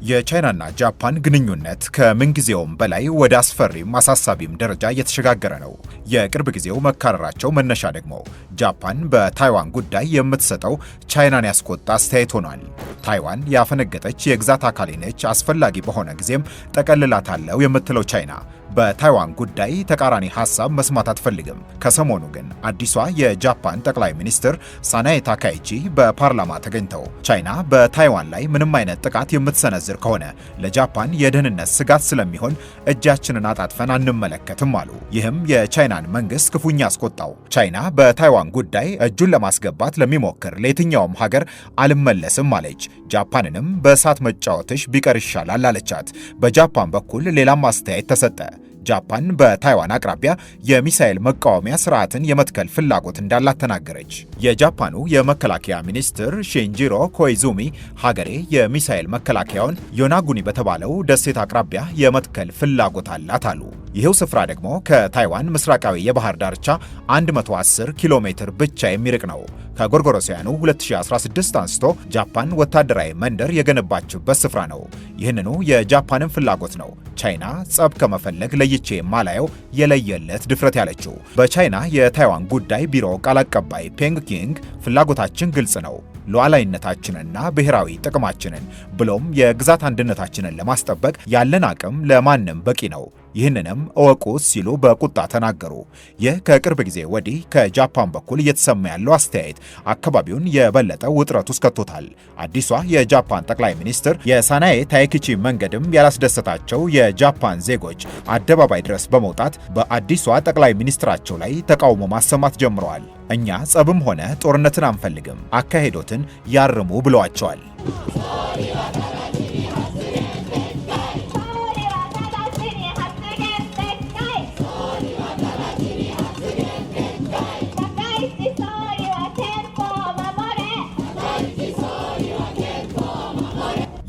የቻይናና ጃፓን ግንኙነት ከምንጊዜውም በላይ ወደ አስፈሪም አሳሳቢም ደረጃ እየተሸጋገረ ነው። የቅርብ ጊዜው መካረራቸው መነሻ ደግሞ ጃፓን በታይዋን ጉዳይ የምትሰጠው ቻይናን ያስቆጣ አስተያየት ሆኗል። ታይዋን ያፈነገጠች የግዛት አካሌ ነች፣ አስፈላጊ በሆነ ጊዜም ጠቀልላታለው የምትለው ቻይና በታይዋን ጉዳይ ተቃራኒ ሐሳብ መስማት አትፈልግም። ከሰሞኑ ግን አዲሷ የጃፓን ጠቅላይ ሚኒስትር ሳናኤ ታካይቺ በፓርላማ ተገኝተው ቻይና በታይዋን ላይ ምንም አይነት ጥቃት የምትሰነዝር ከሆነ ለጃፓን የደህንነት ስጋት ስለሚሆን እጃችንን አጣጥፈን አንመለከትም አሉ። ይህም የቻይናን መንግስት ክፉኛ አስቆጣው። ቻይና በታይዋን ጉዳይ እጁን ለማስገባት ለሚሞክር ለየትኛውም ሀገር አልመለስም አለች። ጃፓንንም በእሳት መጫወትሽ ቢቀር ይሻላል አለቻት። በጃፓን በኩል ሌላም አስተያየት ተሰጠ። ጃፓን በታይዋን አቅራቢያ የሚሳኤል መቃወሚያ ስርዓትን የመትከል ፍላጎት እንዳላት ተናገረች። የጃፓኑ የመከላከያ ሚኒስትር ሺንጂሮ ኮይዙሚ ሀገሬ የሚሳኤል መከላከያውን ዮናጉኒ በተባለው ደሴት አቅራቢያ የመትከል ፍላጎት አላት አሉ። ይህው ስፍራ ደግሞ ከታይዋን ምስራቃዊ የባህር ዳርቻ 110 ኪሎ ሜትር ብቻ የሚርቅ ነው። ከጎርጎሮሳውያኑ 2016 አንስቶ ጃፓን ወታደራዊ መንደር የገነባችበት ስፍራ ነው። ይህንኑ የጃፓንን ፍላጎት ነው ቻይና ጸብ ከመፈለግ ለይቼ የማላየው የለየለት ድፍረት ያለችው። በቻይና የታይዋን ጉዳይ ቢሮ ቃል አቀባይ ፔንግ ኪንግ ፍላጎታችን ግልጽ ነው፣ ሉዓላዊነታችንና ብሔራዊ ጥቅማችንን ብሎም የግዛት አንድነታችንን ለማስጠበቅ ያለን አቅም ለማንም በቂ ነው፣ ይህንንም እወቁት ሲሉ በቁጣ ተናገሩ። ይህ ከቅርብ ጊዜ ወዲህ ከጃፓን በኩል እየተሰማ ያለው አስተያየት አካባቢውን የበለጠ ውጥረት ውስጥ ከቶታል። አዲሷ የጃፓን ጠቅላይ ሚኒስትር የሳናኤ ታይኪቺ መንገድም ያላስደሰታቸው የጃፓን ዜጎች አደባባይ ድረስ በመውጣት በአዲሷ ጠቅላይ ሚኒስትራቸው ላይ ተቃውሞ ማሰማት ጀምረዋል። እኛ ጸብም ሆነ ጦርነትን አንፈልግም፣ አካሄዶትን ያርሙ ብለዋቸዋል።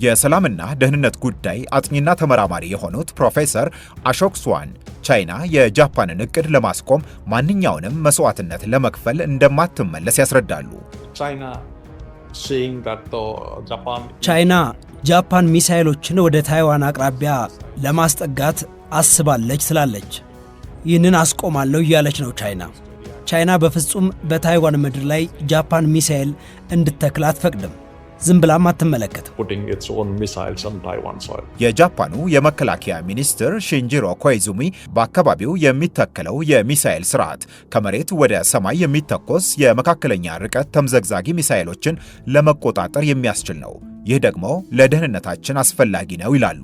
የሰላምና ደህንነት ጉዳይ አጥኚና ተመራማሪ የሆኑት ፕሮፌሰር አሾክ ስዋን ቻይና የጃፓንን እቅድ ለማስቆም ማንኛውንም መስዋዕትነት ለመክፈል እንደማትመለስ ያስረዳሉ። ቻይና ጃፓን ሚሳኤሎችን ወደ ታይዋን አቅራቢያ ለማስጠጋት አስባለች ስላለች ይህንን አስቆማለሁ እያለች ነው። ቻይና በፍጹም በታይዋን ምድር ላይ ጃፓን ሚሳኤል እንድትተክል አትፈቅድም። ዝም ብላም አትመለከትም። የጃፓኑ የመከላከያ ሚኒስትር ሺንጂሮ ኮይዙሚ በአካባቢው የሚተከለው የሚሳኤል ስርዓት ከመሬት ወደ ሰማይ የሚተኮስ የመካከለኛ ርቀት ተምዘግዛጊ ሚሳኤሎችን ለመቆጣጠር የሚያስችል ነው። ይህ ደግሞ ለደህንነታችን አስፈላጊ ነው ይላሉ።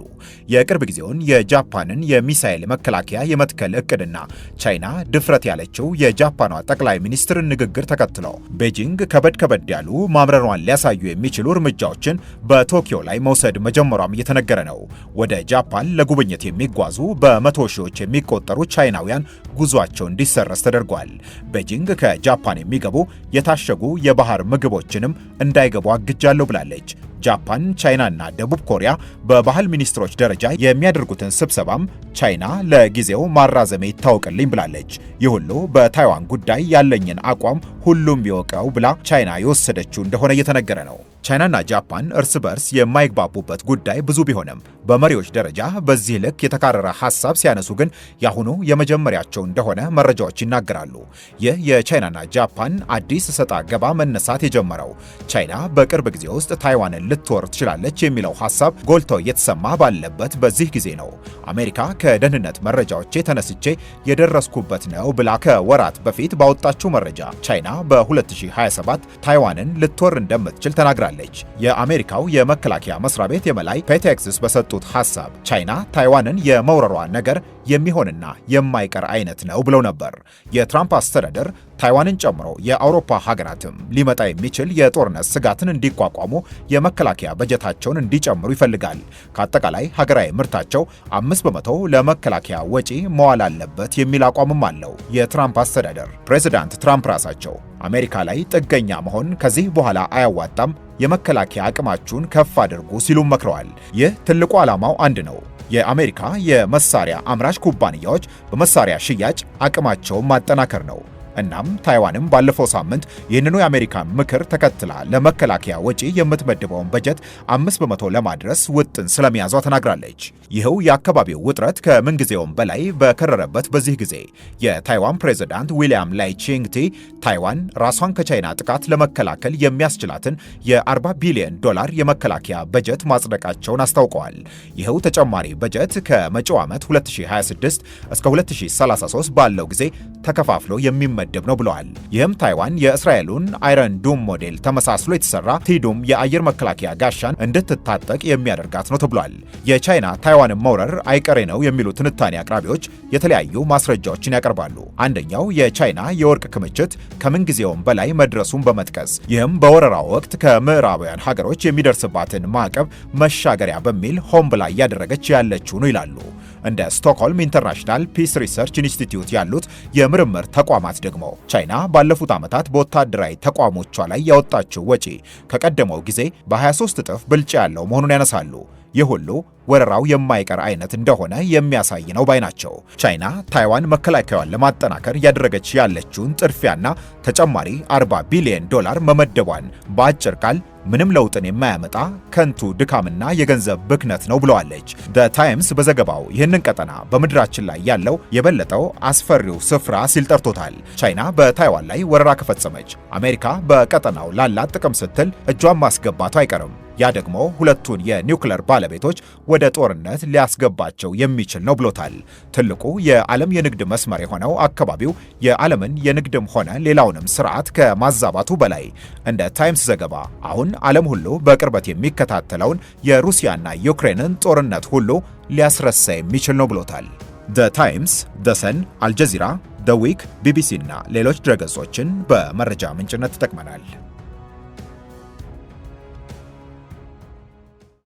የቅርብ ጊዜውን የጃፓንን የሚሳኤል መከላከያ የመትከል እቅድና ቻይና ድፍረት ያለችው የጃፓኗ ጠቅላይ ሚኒስትር ንግግር ተከትሎ ቤጂንግ ከበድ ያሉ ማምረሯን ሊያሳዩ የሚችሉ እርምጃዎችን በቶኪዮ ላይ መውሰድ መጀመሯም እየተነገረ ነው። ወደ ጃፓን ለጉብኝት የሚጓዙ በመቶ ሺዎች የሚቆጠሩ ቻይናውያን ጉዟቸው እንዲሰረዝ ተደርጓል። ቤጂንግ ከጃፓን የሚገቡ የታሸጉ የባህር ምግቦችንም እንዳይገቡ አግጃለሁ ብላለች። ጃፓን፣ ቻይናና ደቡብ ኮሪያ በባህል ሚኒስትሮች ደረጃ የሚያደርጉትን ስብሰባም ቻይና ለጊዜው ማራዘሜ ይታወቅልኝ ብላለች። ይህ ሁሉ በታይዋን ጉዳይ ያለኝን አቋም ሁሉም ይወቀው ብላ ቻይና የወሰደችው እንደሆነ እየተነገረ ነው። ቻይናና ጃፓን እርስ በርስ የማይግባቡበት ጉዳይ ብዙ ቢሆንም በመሪዎች ደረጃ በዚህ ልክ የተካረረ ሐሳብ ሲያነሱ ግን ያሁኑ የመጀመሪያቸው እንደሆነ መረጃዎች ይናገራሉ። ይህ የቻይናና ጃፓን አዲስ ሰጣ ገባ መነሳት የጀመረው ቻይና በቅርብ ጊዜ ውስጥ ታይዋንን ልትወር ትችላለች የሚለው ሐሳብ ጎልቶ እየተሰማ ባለበት በዚህ ጊዜ ነው አሜሪካ ከደህንነት መረጃዎቼ ተነስቼ የደረስኩበት ነው ብላ ከወራት በፊት ባወጣችው መረጃ ቻይና በ2027 ታይዋንን ልትወር እንደምትችል ተናግራለች። የአሜሪካው የመከላከያ መስሪያ ቤት የበላይ ፔቴክስስ በሰጡት ሐሳብ ቻይና ታይዋንን የመውረሯ ነገር የሚሆንና የማይቀር አይነት ነው ብለው ነበር። የትራምፕ አስተዳደር ታይዋንን ጨምሮ የአውሮፓ ሀገራትም ሊመጣ የሚችል የጦርነት ስጋትን እንዲቋቋሙ የመከላከያ በጀታቸውን እንዲጨምሩ ይፈልጋል። ከአጠቃላይ ሀገራዊ ምርታቸው 5% ለመከላከያ ወጪ መዋል አለበት የሚል አቋምም አለው የትራምፕ አስተዳደር። ፕሬዚዳንት ትራምፕ ራሳቸው አሜሪካ ላይ ጥገኛ መሆን ከዚህ በኋላ አያዋጣም፣ የመከላከያ አቅማችሁን ከፍ አድርጉ ሲሉም መክረዋል። ይህ ትልቁ ዓላማው አንድ ነው። የአሜሪካ የመሳሪያ አምራች ኩባንያዎች በመሳሪያ ሽያጭ አቅማቸውን ማጠናከር ነው። እናም ታይዋንም ባለፈው ሳምንት ይህንኑ የአሜሪካን ምክር ተከትላ ለመከላከያ ወጪ የምትመድበውን በጀት 5% ለማድረስ ውጥን ስለመያዟ ተናግራለች። ይኸው የአካባቢው ውጥረት ከምንጊዜውም በላይ በከረረበት በዚህ ጊዜ የታይዋን ፕሬዝዳንት ዊሊያም ላይ ቺንግቲ ታይዋን ራሷን ከቻይና ጥቃት ለመከላከል የሚያስችላትን የ$40 ቢሊዮን የመከላከያ በጀት ማጽደቃቸውን አስታውቀዋል። ይኸው ተጨማሪ በጀት ከመጪው ዓመት 2026 እስከ 2033 ባለው ጊዜ ተከፋፍሎ የሚመደብ ነው ብለዋል። ይህም ታይዋን የእስራኤሉን አይረን ዱም ሞዴል ተመሳስሎ የተሰራ ቲዱም የአየር መከላከያ ጋሻን እንድትታጠቅ የሚያደርጋት ነው ተብሏል። የቻይና ታይዋንን መውረር አይቀሬ ነው የሚሉ ትንታኔ አቅራቢዎች የተለያዩ ማስረጃዎችን ያቀርባሉ። አንደኛው የቻይና የወርቅ ክምችት ከምንጊዜውም በላይ መድረሱን በመጥቀስ ይህም በወረራው ወቅት ከምዕራባውያን ሀገሮች የሚደርስባትን ማዕቀብ መሻገሪያ በሚል ሆን ብላ እያደረገች ያለችው ነው ይላሉ። እንደ ስቶክሆልም ኢንተርናሽናል ፒስ ሪሰርች ኢንስቲትዩት ያሉት የምርምር ተቋማት ደግሞ ቻይና ባለፉት ዓመታት በወታደራዊ ተቋሞቿ ላይ ያወጣችው ወጪ ከቀደመው ጊዜ በ23 እጥፍ ብልጫ ያለው መሆኑን ያነሳሉ። ይህ ሁሉ ወረራው የማይቀር አይነት እንደሆነ የሚያሳይ ነው ባይ ናቸው። ቻይና ታይዋን መከላከያዋን ለማጠናከር እያደረገች ያለችውን ጥድፊያና ተጨማሪ $40 ቢሊዮን መመደቧን በአጭር ቃል ምንም ለውጥን የማያመጣ ከንቱ ድካምና የገንዘብ ብክነት ነው ብለዋለች። ደ ታይምስ በዘገባው ይህንን ቀጠና በምድራችን ላይ ያለው የበለጠው አስፈሪው ስፍራ ሲል ጠርቶታል። ቻይና በታይዋን ላይ ወረራ ከፈጸመች አሜሪካ በቀጠናው ላላት ጥቅም ስትል እጇን ማስገባቱ አይቀርም። ያ ደግሞ ሁለቱን የኒውክለር ባለቤቶች ወደ ጦርነት ሊያስገባቸው የሚችል ነው ብሎታል። ትልቁ የዓለም የንግድ መስመር የሆነው አካባቢው የዓለምን የንግድም ሆነ ሌላውንም ስርዓት ከማዛባቱ በላይ እንደ ታይምስ ዘገባ አሁን ዓለም ሁሉ በቅርበት የሚከታተለውን የሩሲያና ዩክሬንን ጦርነት ሁሉ ሊያስረሳ የሚችል ነው ብሎታል። ደ ታይምስ፣ ደ ሰን፣ አልጀዚራ፣ ደ ዊክ፣ ቢቢሲ እና ሌሎች ድረገጾችን በመረጃ ምንጭነት ተጠቅመናል።